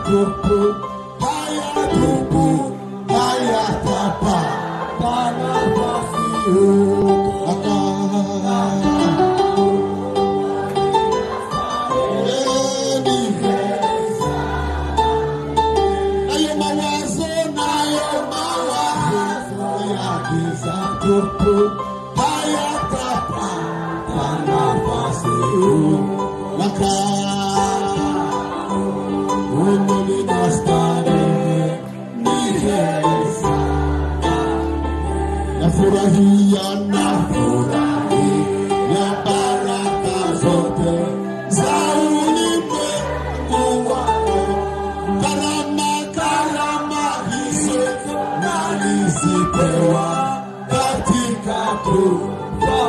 tupu haya tupu haya tapa pana basi furahia na furahi ya baraka zote za ulimwengu wako. Karama hizo nalizipewa katika tufa.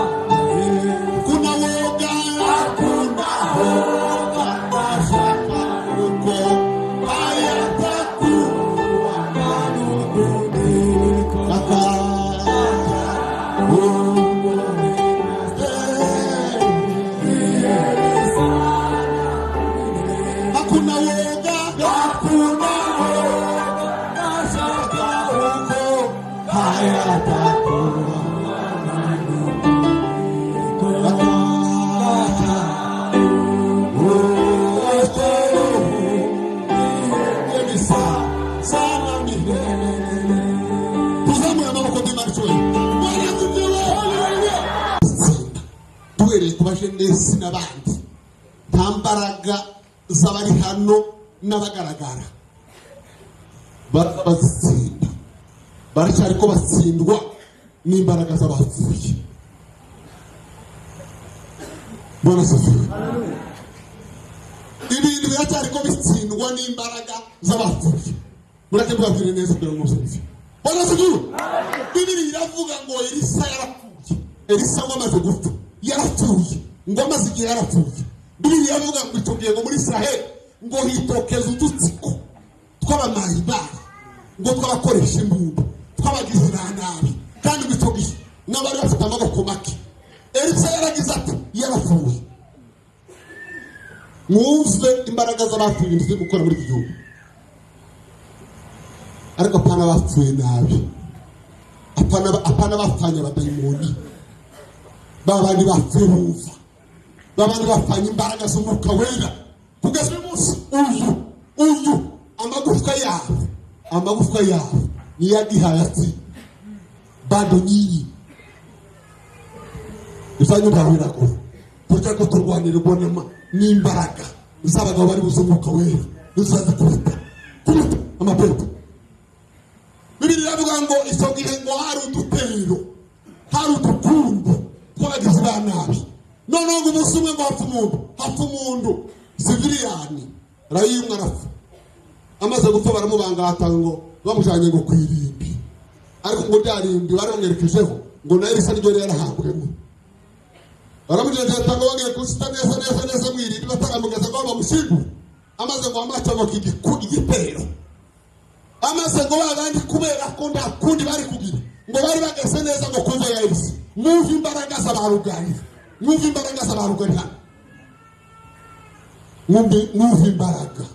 Kuna woga, hakuna hoga na shaka huko, hayatakuwa manung'uniko. Kubashendesi n'abandi ntambaraga z'abari hano n'abagaragara bazitsinda baracyari ko batsindwa n'imbaraga z'abapfuye. Bwana Yesu, ibintu biracyari ko bitsindwa n'imbaraga z'abapfuye. Mureke mbabwire neza kugira ngo musenze. Bwana Yesu, Bibiri iravuga ngo Elisa yarapfuye. Elisa wamaze gupfa yarapfuye, ngo amaze igihe yarapfuye. Bibiri iravuga ngo itubwiye ngo muri Israheli ngo hitokeza udutsiko tw'abamahibari, ngo twabakoresha imbunda, twabagize nabi, kandi bitogiye n'abari bafite amaboko make. Elisa yaragize ati yarapfuye. Mwumve imbaraga z'abapfuye ndetse gukora muri iki gihugu, ariko apana bapfuye nabi, apana bapfanye abadayimoni, babandi bapfuye bumva, babandi bapfanye imbaraga z'umwuka wera. Kugeza uyu munsi uyu amagufwa yawe niyagihaye ati bado nyinyi ifanye ndabirako kuko ko turwanira ubonema n'imbaraga z'abagabo bari buzumuka wera uzaza kubita amapepo. Bibiri yavuga ngo isogihe ngo hari udutero, hari udukundu twagize nabi. None ngo umusumwe ngo hapfa umuntu Siviriyani rayimwe arapfa. Amaze gupfa baramubangata ngo bamujanye ngo kwirimbi, ariko ngo byarimbi baramwerekejeho ngo na Elisa niryo yarahambwemo. Baramujanye atanga bagiye kusita neza mwirindi bataramugeza ngo bamushingure. Amaze ngo amacha ngo igitero, amaze ngo babandi kubera ko nda kundi bari kugira ngo bari bagese neza ngo kumva ya Elisa. Mwumva imbaraga z'abarugarira, mwumva imbaraga z'abarugarira, mwumva imbaraga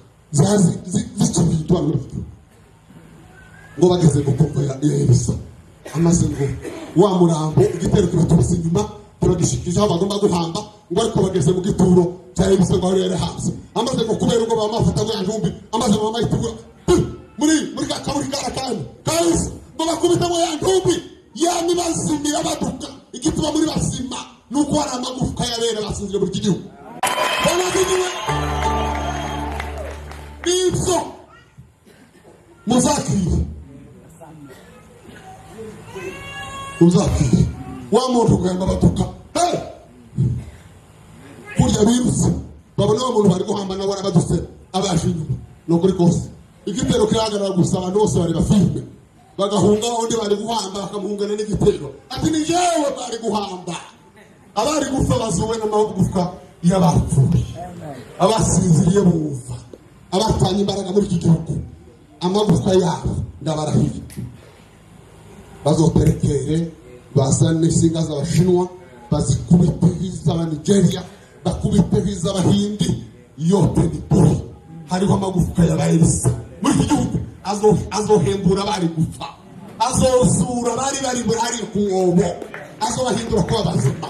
zicubitwa ngo bageze ngo kumva ya Elisa. Amaze ngo wa murambo igitero kibatubise inyuma turagishikije aho bagomba guhamba, ngo ariko bageze mu gituro cya Elisa ngo yari hanze. Amaze ngo kubera ngo bamafata ngo yanjumbi, amaze ngo bamayitura muri kakaburi karakani kaisi ngo bakubita ngo yanjumbi yani bazimira baduka. Igituma muri basima nuko hari amagufwa yabera basinzire muri gihugu. Banagiwe ibyo muzakiri wa muntu kuyamba baduka kurya birutse babona wa muntu bari guhamba na bora baduse abaje inyuma no kuri kose. Igitero kiragara gusa abantu bose bari bafirme bagahunga, undi bari guhamba bakamuhungana n'igitero ati ni jewe bari guhamba. Abari gupfa bazuwe n'amagufwa y'abapfuye, abasinziriye bumva, abatanye imbaraga muri iki gihugu. Amagufwa yabo ndabarahiye bazoterekere bazane insinga z'abashinwa, bazikubite iz'aba Nigeria, bakubite iz'abahindi, yote ni buri hariho amagufwa ya Elisa muri iki gihugu azohembura bari gupfa azosura bari ku mwobo azobahindura kuba bazima